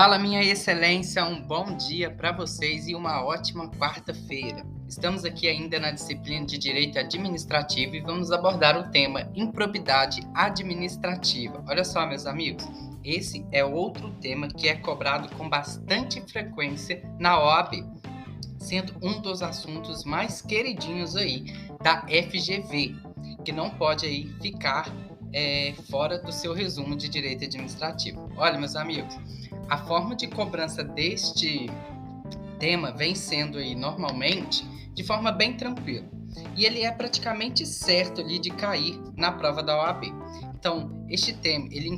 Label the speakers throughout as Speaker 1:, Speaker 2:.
Speaker 1: Fala, minha excelência, um bom dia para vocês e uma ótima quarta-feira. Estamos aqui ainda na disciplina de Direito Administrativo e vamos abordar o tema improbidade administrativa. Olha só, meus amigos, esse é outro tema que é cobrado com bastante frequência na OAB, sendo um dos assuntos mais queridinhos aí da FGV, que não pode aí ficar fora do seu resumo de Direito Administrativo. Olha, meus amigos, a forma de cobrança deste tema vem sendo aí normalmente de forma bem tranquila. E ele é praticamente certo ali de cair na prova da OAB. Então, este tema ele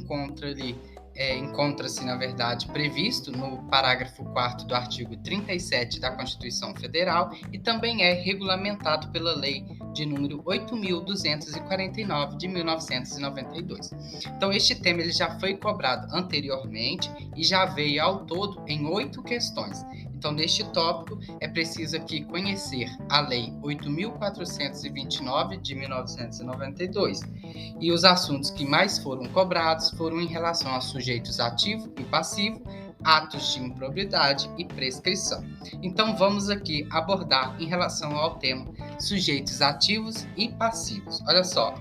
Speaker 1: encontra-se, na verdade, previsto no parágrafo 4º do artigo 37 da Constituição Federal e também é regulamentado pela Lei de número 8.249 de 1992. Então, este tema ele já foi cobrado anteriormente e já veio ao todo em 8 questões. Então, neste tópico, é preciso aqui conhecer a Lei 8.429 de 1992. E os assuntos que mais foram cobrados foram em relação a sujeitos ativo e passivo, atos de improbidade e prescrição. Então, vamos aqui abordar em relação ao tema sujeitos ativos e passivos. Olha só,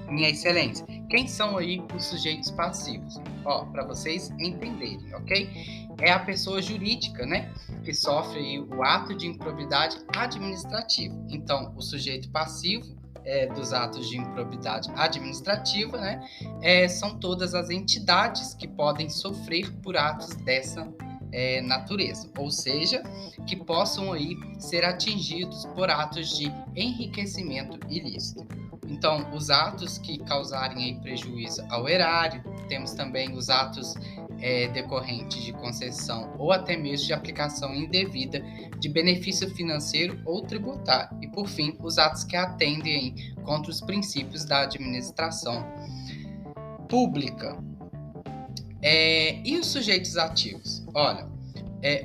Speaker 1: minha excelência, quem são aí os sujeitos passivos? Ó, para vocês entenderem, ok? É a pessoa jurídica, né, que sofre aí o ato de improbidade administrativa. Então, o sujeito passivo dos atos de improbidade administrativa, né, são todas as entidades que podem sofrer por atos dessa natureza, ou seja, que possam aí ser atingidos por atos de enriquecimento ilícito. Então, os atos que causarem aí prejuízo ao erário, temos também os atos decorrentes de concessão ou até mesmo de aplicação indevida de benefício financeiro ou tributário. E, por fim, os atos que atendem contra os princípios da administração pública. E os sujeitos ativos? Olha,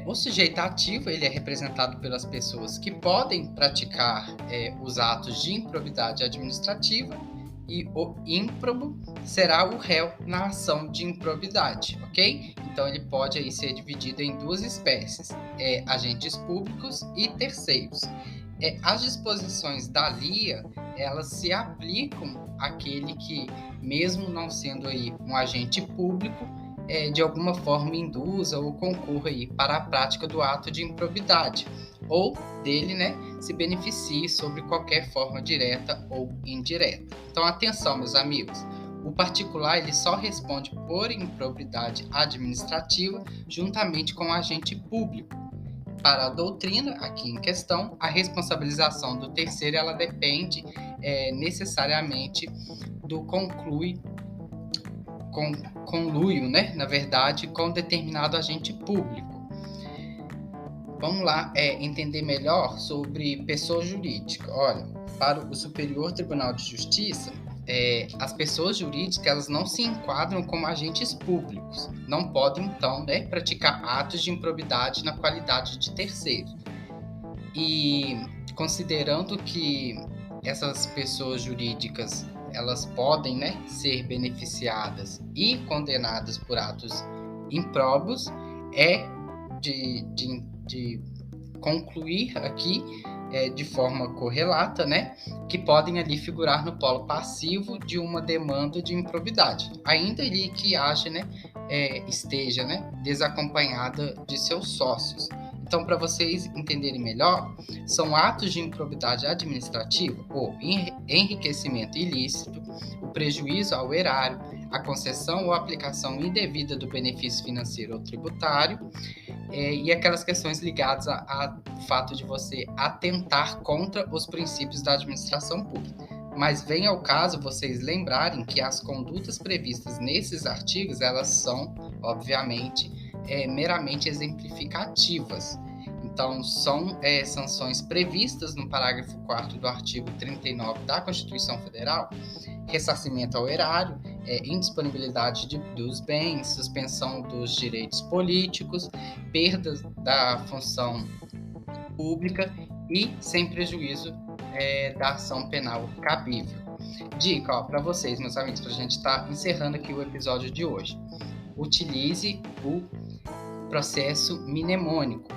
Speaker 1: o sujeito ativo ele é representado pelas pessoas que podem praticar os atos de improbidade administrativa e o ímprobo será o réu na ação de improbidade, ok? Então ele pode aí ser dividido em duas espécies, agentes públicos e terceiros. As disposições da LIA, elas se aplicam àquele que, mesmo não sendo aí um agente público, de alguma forma induza ou concorra aí para a prática do ato de improbidade, ou dele, né, se beneficie sobre qualquer forma direta ou indireta. Então, atenção, meus amigos, o particular ele só responde por improbidade administrativa juntamente com o agente público. Para a doutrina, aqui em questão, a responsabilização do terceiro ela depende necessariamente do conluio, né, na verdade, com determinado agente público. Vamos lá entender melhor sobre pessoa jurídica. Olha, para o Superior Tribunal de Justiça, as pessoas jurídicas elas não se enquadram como agentes públicos, não podem, então, né, praticar atos de improbidade na qualidade de terceiro. E considerando que essas pessoas jurídicas elas podem, né, ser beneficiadas e condenadas por atos impróprios, de concluir aqui de forma correlata, né, que podem ali figurar no polo passivo de uma demanda de improbidade, ainda ali que haja, né, esteja, né, desacompanhada de seus sócios. Então, para vocês entenderem melhor, são atos de improbidade administrativa, o enriquecimento ilícito, o prejuízo ao erário, a concessão ou aplicação indevida do benefício financeiro ou tributário, e aquelas questões ligadas ao fato de você atentar contra os princípios da administração pública. Mas vem ao caso vocês lembrarem que as condutas previstas nesses artigos, elas são, obviamente, meramente exemplificativas. Então, são sanções previstas no parágrafo 4º do artigo 39 da Constituição Federal, ressarcimento ao erário, indisponibilidade dos bens, suspensão dos direitos políticos, perda da função pública e sem prejuízo da ação penal cabível. Dica para vocês, meus amigos, para a gente estar encerrando aqui o episódio de hoje. Utilize o processo mnemônico,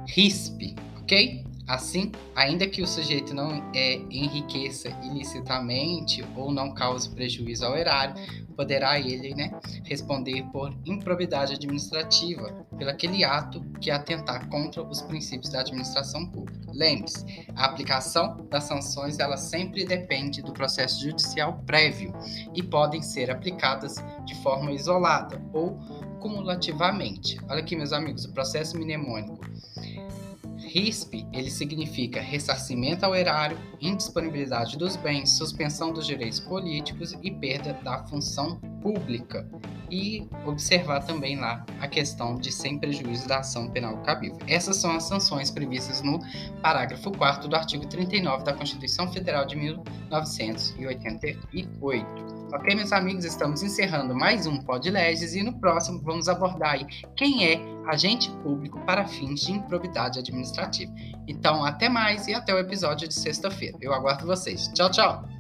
Speaker 1: RISP, ok? Assim, ainda que o sujeito não enriqueça ilicitamente ou não cause prejuízo ao erário, poderá ele, responder por improbidade administrativa, pelo aquele ato que atentar contra os princípios da administração pública. Lembre-se, a aplicação das sanções ela sempre depende do processo judicial prévio e podem ser aplicadas de forma isolada ou cumulativamente. Olha aqui, meus amigos, o processo mnemônico RISP, ele significa ressarcimento ao erário, indisponibilidade dos bens, suspensão dos direitos políticos e perda da função pública. E observar também lá a questão de sem prejuízo da ação penal cabível. Essas são as sanções previstas no parágrafo 4º do artigo 39 da Constituição Federal de 1988. Ok, meus amigos, estamos encerrando mais um PodLegis e no próximo vamos abordar aí quem é agente público para fins de improbidade administrativa. Então, até mais e até o episódio de sexta-feira. Eu aguardo vocês. Tchau, tchau!